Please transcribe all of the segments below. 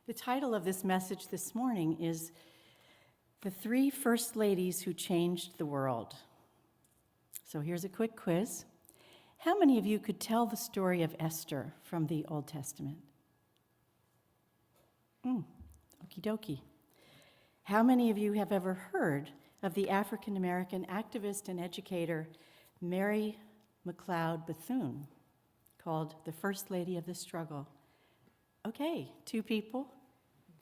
The title of this message this morning is The Three First Ladies Who Changed the World. So here's a quick quiz. How many of you could tell the story of Esther from the Old Testament? Okie dokie. How many of you have ever heard of the African-American activist and educator Mary McLeod Bethune, called the First Lady of the Struggle? Okay, 2 people,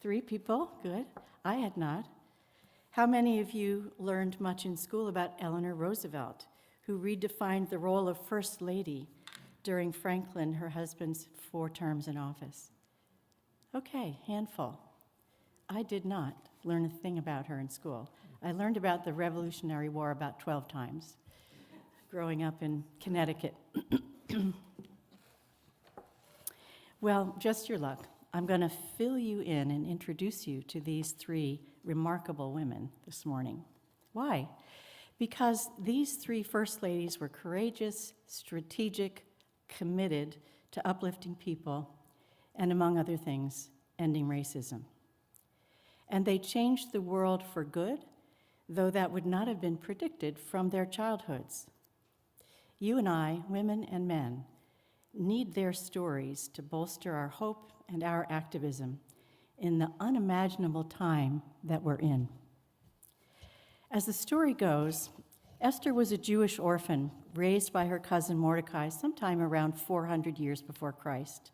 3 people, good. I had not. How many of you learned much in school about Eleanor Roosevelt, who redefined the role of First Lady during Franklin, her husband's 4 terms in office? Okay, handful. I did not learn a thing about her in school. I learned about the Revolutionary War about 12 times, growing up in Connecticut. Well, just your luck. I'm going to fill you in and introduce you to these 3 remarkable women this morning. Why? Because these 3 first ladies were courageous, strategic, committed to uplifting people, and among other things, ending racism. And they changed the world for good, though that would not have been predicted from their childhoods. You and I, women and men, need their stories to bolster our hope and our activism in the unimaginable time that we're in. As the story goes, Esther was a Jewish orphan raised by her cousin Mordecai sometime around 400 years before Christ.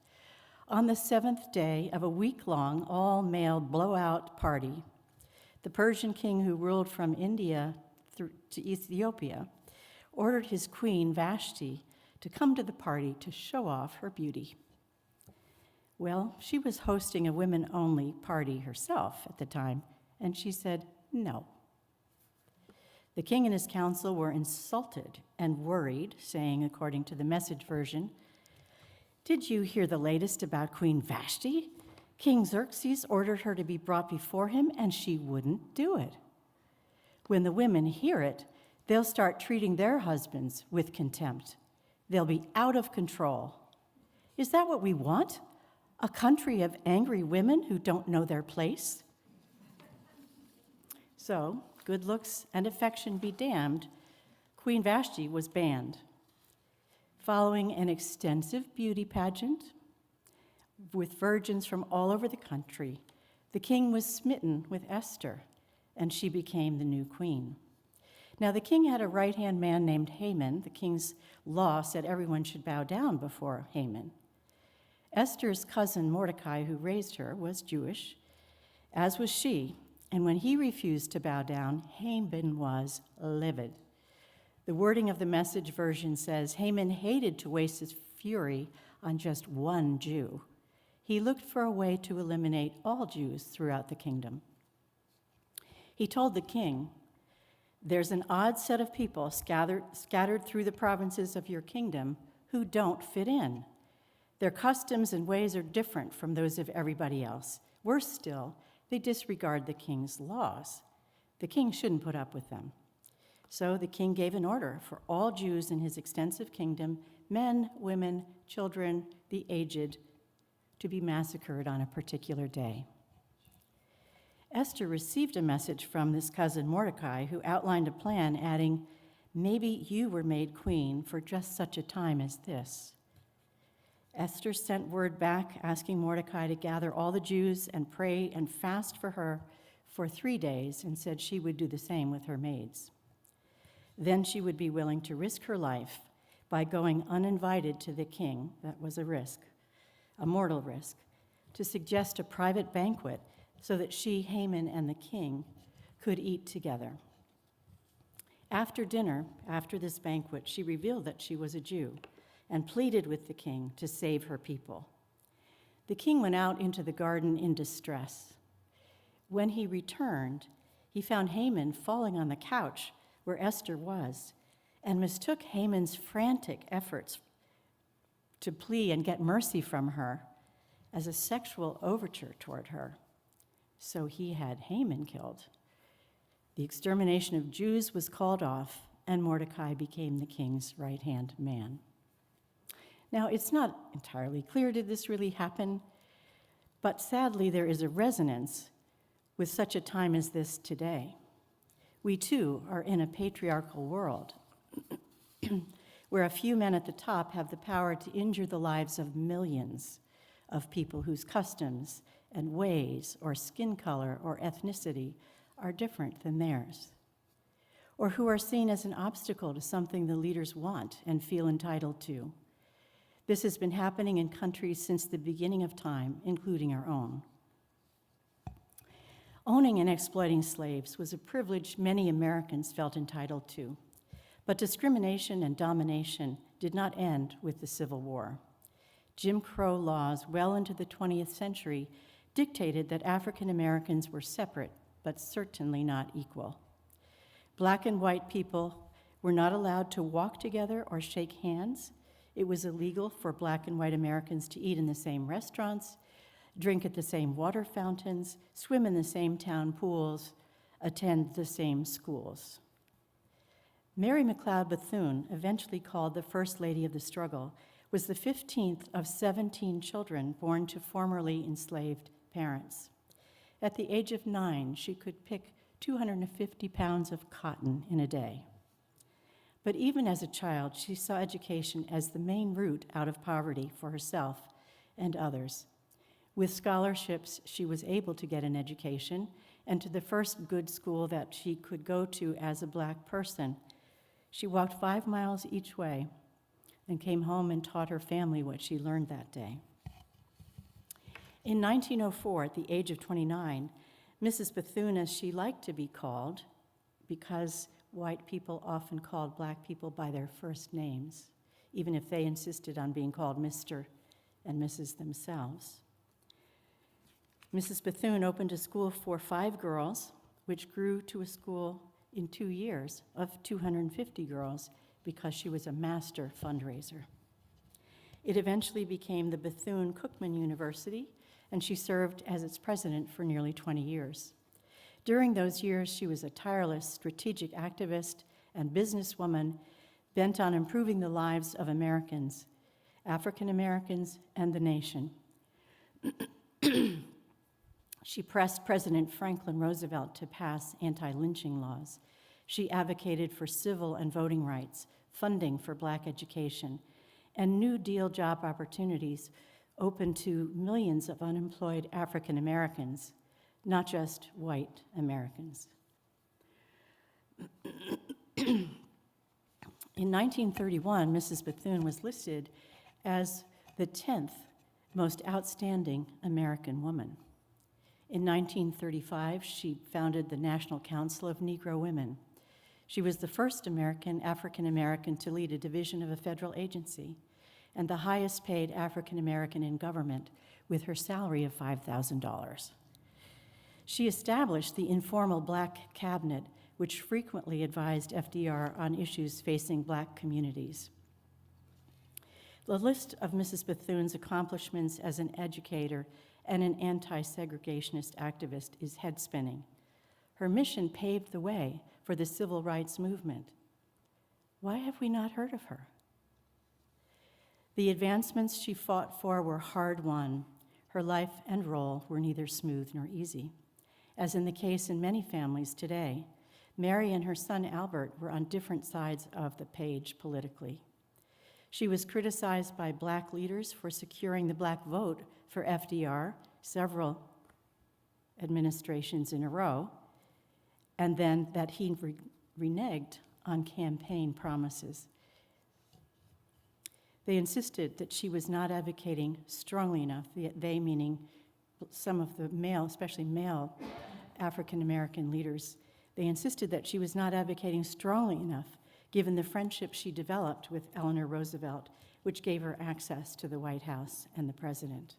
On the 7th day of a week-long all-male blowout party, the Persian king who ruled from India to Ethiopia ordered his queen Vashti to come to the party to show off her beauty. Well, she was hosting a women-only party herself at the time, and she said no. The king and his council were insulted and worried, saying, according to the Message version, "Did you hear the latest about Queen Vashti? King Xerxes ordered her to be brought before him, and she wouldn't do it. When the women hear it, they'll start treating their husbands with contempt. They'll be out of control. Is that what we want? A country of angry women who don't know their place?" So, good looks and affection be damned, Queen Vashti was banned. Following an extensive beauty pageant with virgins from all over the country, the king was smitten with Esther, and she became the new queen. Now, the king had a right-hand man named Haman. The king's law said everyone should bow down before Haman. Esther's cousin Mordecai, who raised her, was Jewish, as was she, and when he refused to bow down, Haman was livid. The wording of the Message version says, Haman hated to waste his fury on just one Jew. He looked for a way to eliminate all Jews throughout the kingdom. He told the king, "There's an odd set of people scattered through the provinces of your kingdom who don't fit in. Their customs and ways are different from those of everybody else. Worse still, they disregard the king's laws. The king shouldn't put up with them." So the king gave an order for all Jews in his extensive kingdom, men, women, children, the aged, to be massacred on a particular day. Esther received a message from this cousin Mordecai, who outlined a plan, adding, "Maybe you were made queen for just such a time as this." Esther sent word back asking Mordecai to gather all the Jews and pray and fast for her for 3 days, and said she would do the same with her maids. Then she would be willing to risk her life by going uninvited to the king. That was a risk, a mortal risk, to suggest a private banquet so that she, Haman, and the king could eat together. After dinner, after this banquet, she revealed that she was a Jew and pleaded with the king to save her people. The king went out into the garden in distress. When he returned, he found Haman falling on the couch where Esther was, and mistook Haman's frantic efforts to plead and get mercy from her as a sexual overture toward her. So he had Haman killed. The extermination of Jews was called off, and Mordecai became the king's right-hand man. Now, it's not entirely clear, did this really happen? But sadly, there is a resonance with such a time as this today. We too are in a patriarchal world where a few men at the top have the power to injure the lives of millions of people whose customs and ways or skin color or ethnicity are different than theirs, or who are seen as an obstacle to something the leaders want and feel entitled to. This has been happening in countries since the beginning of time, including our own. Owning and exploiting slaves was a privilege many Americans felt entitled to, but discrimination and domination did not end with the Civil War. Jim Crow laws well into the 20th century dictated that African Americans were separate, but certainly not equal. Black and white people were not allowed to walk together or shake hands. It was illegal for Black and white Americans to eat in the same restaurants, drink at the same water fountains, swim in the same town pools, attend the same schools. Mary McLeod Bethune, eventually called the First Lady of the Struggle, was the 15th of 17 children born to formerly enslaved parents. At the age of 9, she could pick 250 pounds of cotton in a day. But even as a child, she saw education as the main route out of poverty for herself and others. With scholarships, she was able to get an education and to the first good school that she could go to as a Black person. She walked 5 miles each way and came home and taught her family what she learned that day. In 1904, at the age of 29, Mrs. Bethune, as she liked to be called, because white people often called Black people by their first names, even if they insisted on being called Mr. and Mrs. themselves. Mrs. Bethune opened a school for 5 girls, which grew to a school in 2 years of 250 girls because she was a master fundraiser. It eventually became the Bethune-Cookman University, and she served as its president for nearly 20 years. During those years, she was a tireless strategic activist and businesswoman bent on improving the lives of Americans, African Americans, and the nation. She pressed President Franklin Roosevelt to pass anti-lynching laws. She advocated for civil and voting rights, funding for Black education, and New Deal job opportunities open to millions of unemployed African Americans, not just white Americans. In 1931, Mrs. Bethune was listed as the 10th most outstanding American woman. In 1935, she founded the National Council of Negro Women. She was the first African American to lead a division of a federal agency and the highest paid African American in government with her salary of $5,000. She established the informal Black cabinet, which frequently advised FDR on issues facing Black communities. The list of Mrs. Bethune's accomplishments as an educator and an anti-segregationist activist is head-spinning. Her mission paved the way for the civil rights movement. Why have we not heard of her? The advancements she fought for were hard-won. Her life and role were neither smooth nor easy. As in the case in many families today, Mary and her son Albert were on different sides of the page politically. She was criticized by Black leaders for securing the Black vote for FDR several administrations in a row, and then that he reneged on campaign promises. They insisted that she was not advocating strongly enough, they meaning some of the male, especially male African American leaders. They insisted that she was not advocating strongly enough given the friendship she developed with Eleanor Roosevelt, which gave her access to the White House and the president.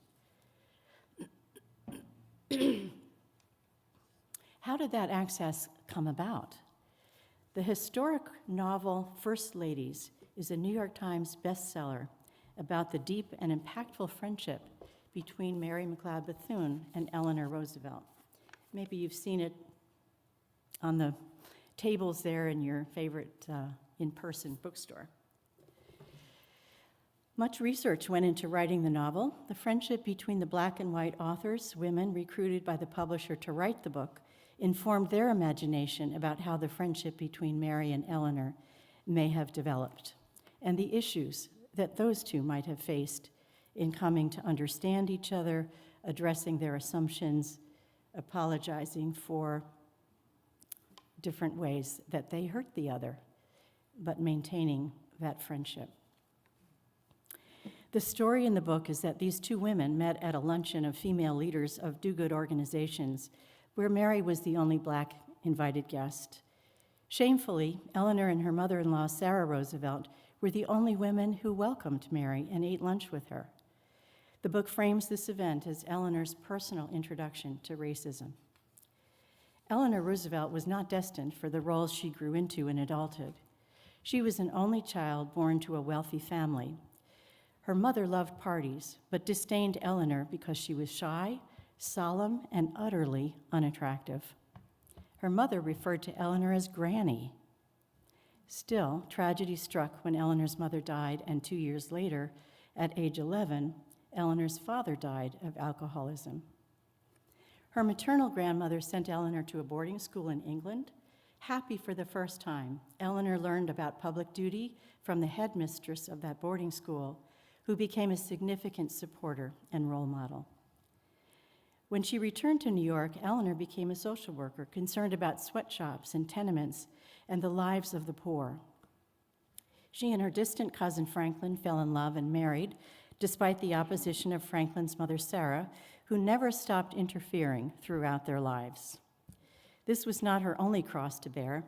How did that access come about? The historic novel First Ladies is a New York Times bestseller about the deep and impactful friendship between Mary McLeod Bethune and Eleanor Roosevelt. Maybe you've seen it on the tables there in your favorite in-person bookstore. Much research went into writing the novel. The friendship between the black and white authors, women recruited by the publisher to write the book, informed their imagination about how the friendship between Mary and Eleanor may have developed, and the issues that those two might have faced in coming to understand each other, addressing their assumptions, apologizing for different ways that they hurt the other, but maintaining that friendship. The story in the book is that these two women met at a luncheon of female leaders of do-good organizations, where Mary was the only black invited guest. Shamefully, Eleanor and her mother-in-law, Sarah Roosevelt, were the only women who welcomed Mary and ate lunch with her. The book frames this event as Eleanor's personal introduction to racism. Eleanor Roosevelt was not destined for the roles she grew into in adulthood. She was an only child born to a wealthy family. Her mother loved parties, but disdained Eleanor because she was shy, solemn, and utterly unattractive. Her mother referred to Eleanor as Granny. Still, tragedy struck when Eleanor's mother died, and 2 years later, at age 11, Eleanor's father died of alcoholism. Her maternal grandmother sent Eleanor to a boarding school in England. Happy for the first time, Eleanor learned about public duty from the headmistress of that boarding school, who became a significant supporter and role model. When she returned to New York, Eleanor became a social worker concerned about sweatshops and tenements and the lives of the poor. She and her distant cousin Franklin fell in love and married, despite the opposition of Franklin's mother Sarah, who never stopped interfering throughout their lives. This was not her only cross to bear.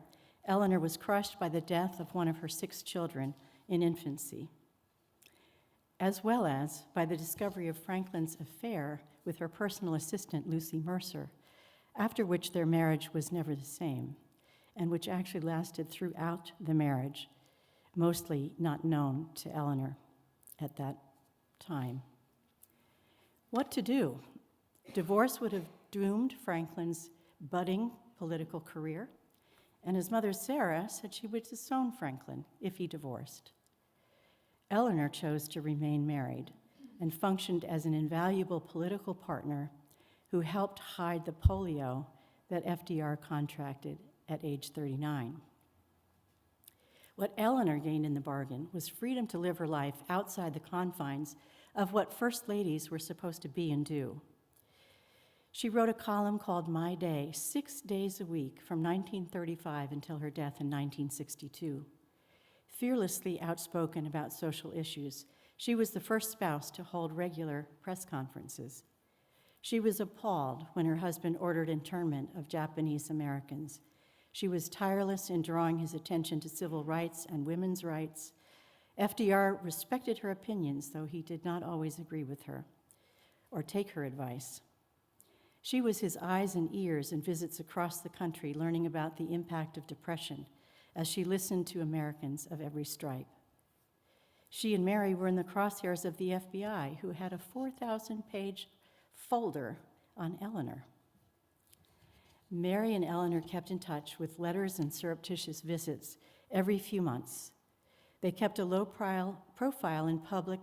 Eleanor was crushed by the death of one of her 6 children in infancy, as well as by the discovery of Franklin's affair with her personal assistant, Lucy Mercer, after which their marriage was never the same, and which actually lasted throughout the marriage, mostly not known to Eleanor at that time. What to do? Divorce would have doomed Franklin's budding political career, and his mother, Sarah, said she would disown Franklin if he divorced. Eleanor chose to remain married and functioned as an invaluable political partner who helped hide the polio that FDR contracted at age 39. What Eleanor gained in the bargain was freedom to live her life outside the confines of what first ladies were supposed to be and do. She wrote a column called My Day, 6 days a week from 1935 until her death in 1962. Fearlessly outspoken about social issues, she was the first spouse to hold regular press conferences. She was appalled when her husband ordered internment of Japanese Americans. She was tireless in drawing his attention to civil rights and women's rights. FDR respected her opinions, though he did not always agree with her or take her advice. She was his eyes and ears in visits across the country, learning about the impact of depression as she listened to Americans of every stripe. She and Mary were in the crosshairs of the FBI, who had a 4,000-page folder on Eleanor. Mary and Eleanor kept in touch with letters and surreptitious visits every few months. They kept a low profile in public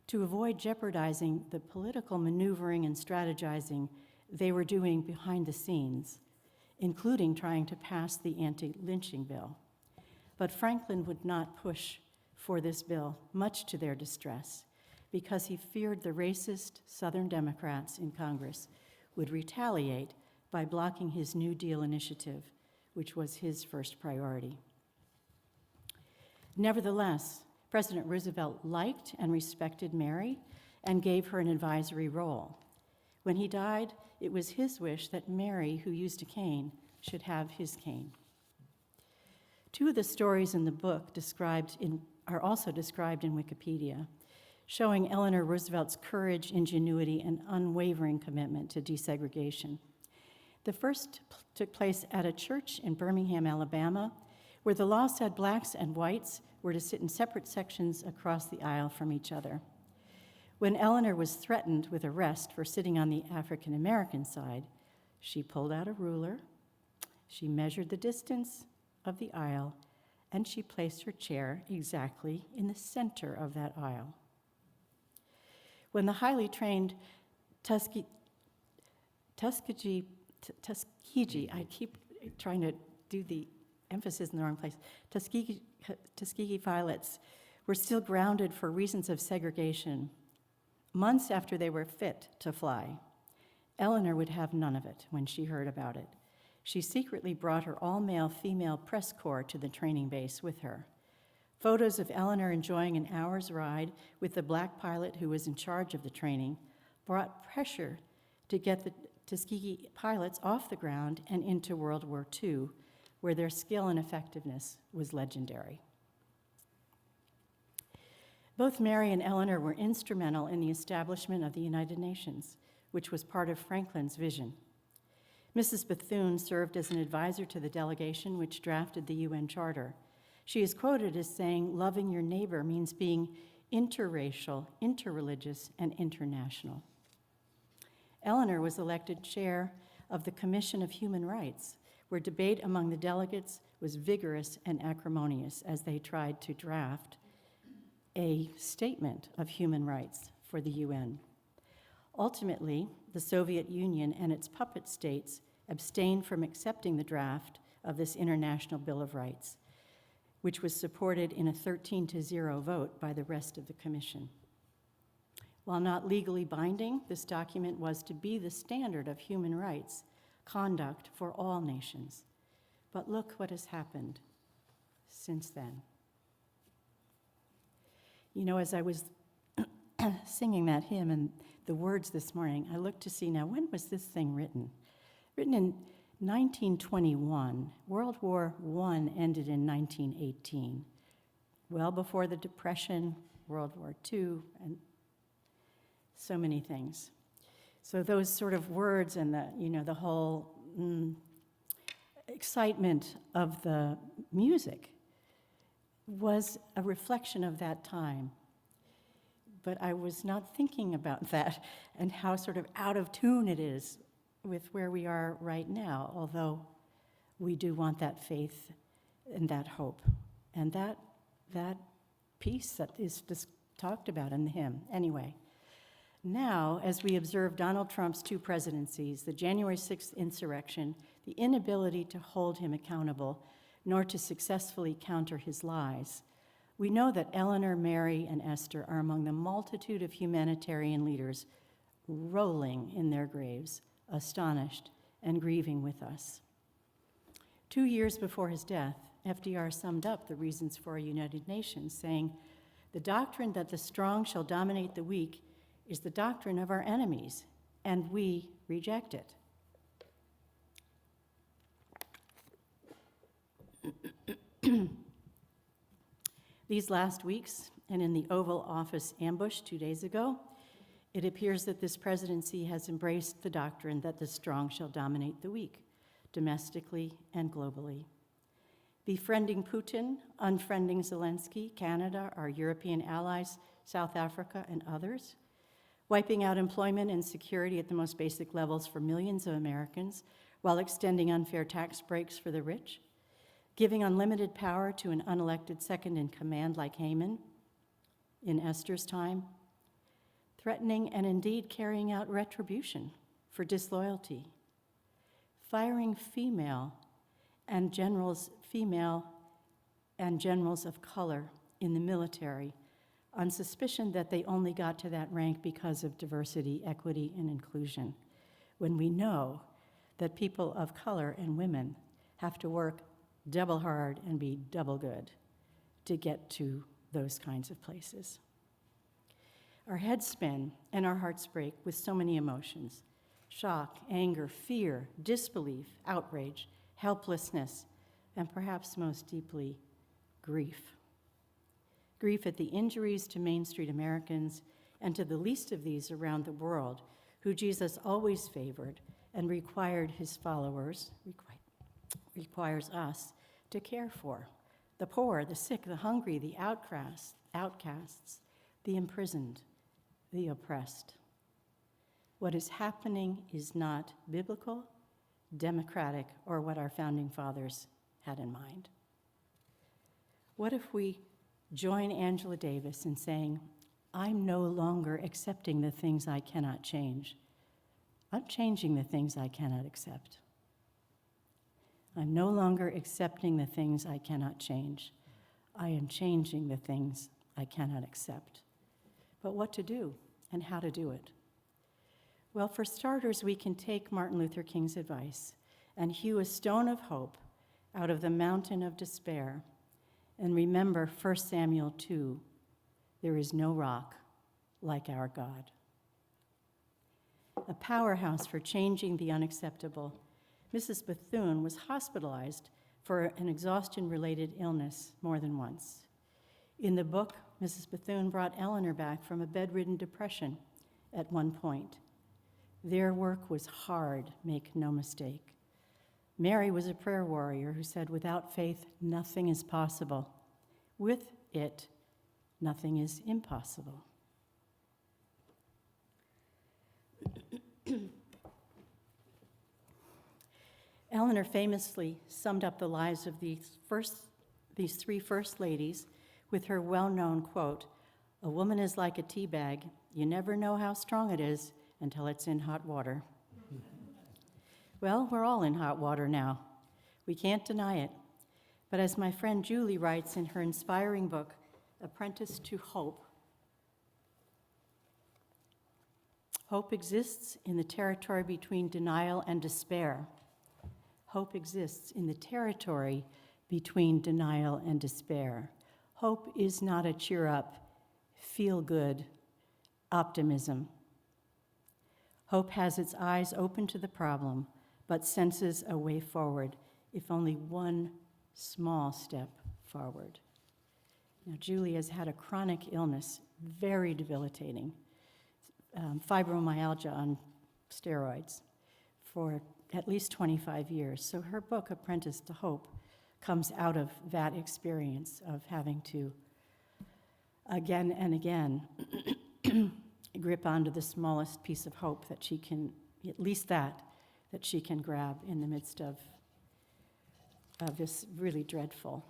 to avoid jeopardizing the political maneuvering and strategizing they were doing behind the scenes, including trying to pass the anti-lynching bill. But Franklin would not push for this bill, much to their distress, because he feared the racist Southern Democrats in Congress would retaliate by blocking his New Deal initiative, which was his first priority. Nevertheless, President Roosevelt liked and respected Mary and gave her an advisory role. When he died, it was his wish that Mary, who used a cane, should have his cane. 2 of the stories in the book are also described in Wikipedia, showing Eleanor Roosevelt's courage, ingenuity, and unwavering commitment to desegregation. The first took place at a church in Birmingham, Alabama, where the law said blacks and whites were to sit in separate sections across the aisle from each other. When Eleanor was threatened with arrest for sitting on the African American side, she pulled out a ruler, she measured the distance of the aisle, and she placed her chair exactly in the center of that aisle. When the highly trained Tuskegee, I keep trying to do the emphasis in the wrong place, Tuskegee pilots were still grounded for reasons of segregation, months after they were fit to fly, Eleanor would have none of it when she heard about it. She secretly brought her all-male female press corps to the training base with her. Photos of Eleanor enjoying an hour's ride with the black pilot who was in charge of the training brought pressure to get the Tuskegee pilots off the ground and into World War II, where their skill and effectiveness was legendary. Both Mary and Eleanor were instrumental in the establishment of the United Nations, which was part of Franklin's vision. Mrs. Bethune served as an advisor to the delegation which drafted the UN Charter. She is quoted as saying, "Loving your neighbor means being interracial, interreligious, and international." Eleanor was elected chair of the Commission of Human Rights, where debate among the delegates was vigorous and acrimonious as they tried to draft a statement of human rights for the UN. Ultimately, the Soviet Union and its puppet states abstained from accepting the draft of this International Bill of Rights, which was supported in a 13-0 vote by the rest of the Commission. While not legally binding, this document was to be the standard of human rights conduct for all nations. But look what has happened since then. You know, as I was singing that hymn and the words this morning, I looked to see now, when was this thing written? Written in 1921. World War I ended in 1918. Well before the Depression, World War II, and so many things. So those sort of words and the whole excitement of the music was a reflection of that time. But I was not thinking about that and how sort of out of tune it is with where we are right now, although we do want that faith and that hope and that peace that is just talked about in the hymn. Anyway, now, as we observe Donald Trump's two presidencies, the January 6th insurrection, the inability to hold him accountable, nor to successfully counter his lies, we know that Eleanor, Mary, and Esther are among the multitude of humanitarian leaders rolling in their graves, astonished and grieving with us. 2 years before his death, FDR summed up the reasons for a United Nations, saying, "The doctrine that the strong shall dominate the weak is the doctrine of our enemies, and we reject it." These last weeks, and in the Oval Office ambush 2 days ago, it appears that this presidency has embraced the doctrine that the strong shall dominate the weak, domestically and globally. Befriending Putin, unfriending Zelensky, Canada, our European allies, South Africa, and others, wiping out employment and security at the most basic levels for millions of Americans while extending unfair tax breaks for the rich, giving unlimited power to an unelected second-in-command like Haman in Esther's time, threatening and indeed carrying out retribution for disloyalty, firing female and generals of color in the military on suspicion that they only got to that rank because of diversity, equity, and inclusion, when we know that people of color and women have to work double hard and be double good to get to those kinds of places. Our heads spin and our hearts break with so many emotions: shock, anger, fear, disbelief, outrage, helplessness, and perhaps most deeply, grief. Grief at the injuries to Main Street Americans and to the least of these around the world, who Jesus always favored and required his followers, requires us to care for: the poor, the sick, the hungry, the outcasts, the imprisoned, the oppressed. What is happening is not biblical, democratic, or what our founding fathers had in mind. What if we join Angela Davis in saying, I'm no longer accepting the things I cannot change. I'm changing the things I cannot accept. I'm no longer accepting the things I cannot change. I am changing the things I cannot accept. But what to do and how to do it? Well, for starters, we can take Martin Luther King's advice and hew a stone of hope out of the mountain of despair and remember 1 Samuel 2, there is no rock like our God. A powerhouse for changing the unacceptable, Mrs. Bethune was hospitalized for an exhaustion-related illness more than once. In the book, Mrs. Bethune brought Eleanor back from a bedridden depression at one point. Their work was hard, make no mistake. Mary was a prayer warrior who said, without faith, nothing is possible. With it, nothing is impossible. Eleanor famously summed up the lives of these three first ladies with her well-known quote, "A woman is like a tea bag. You never know how strong it is until it's in hot water." Well, we're all in hot water now. We can't deny it. But as my friend Julie writes in her inspiring book, Apprentice to Hope, hope exists in the territory between denial and despair. Hope exists in the territory between denial and despair. Hope is not a cheer up, feel good optimism. Hope has its eyes open to the problem, but senses a way forward, if only one small step forward. Now, Julie has had a chronic illness, very debilitating, fibromyalgia on steroids for at least 25 years. So her book, Apprentice to Hope, comes out of that experience of having to, again and again, grip onto the smallest piece of hope that she can, at least that she can grab in the midst of this really dreadful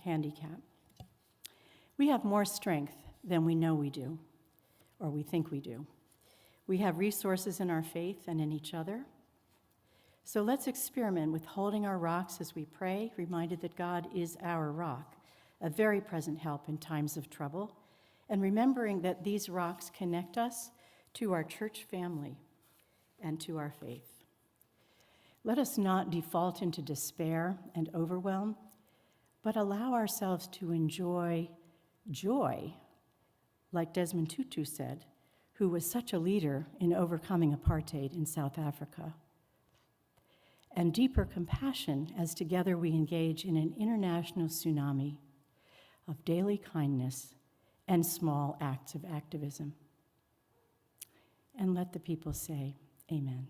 handicap. We have more strength than we know we do, or we think we do. We have resources in our faith and in each other. So let's experiment with holding our rocks as we pray, reminded that God is our rock, a very present help in times of trouble, and remembering that these rocks connect us to our church family and to our faith. Let us not default into despair and overwhelm, but allow ourselves to enjoy joy, like Desmond Tutu said, who was such a leader in overcoming apartheid in South Africa, and deeper compassion as together we engage in an international tsunami of daily kindness and small acts of activism. And let the people say, amen.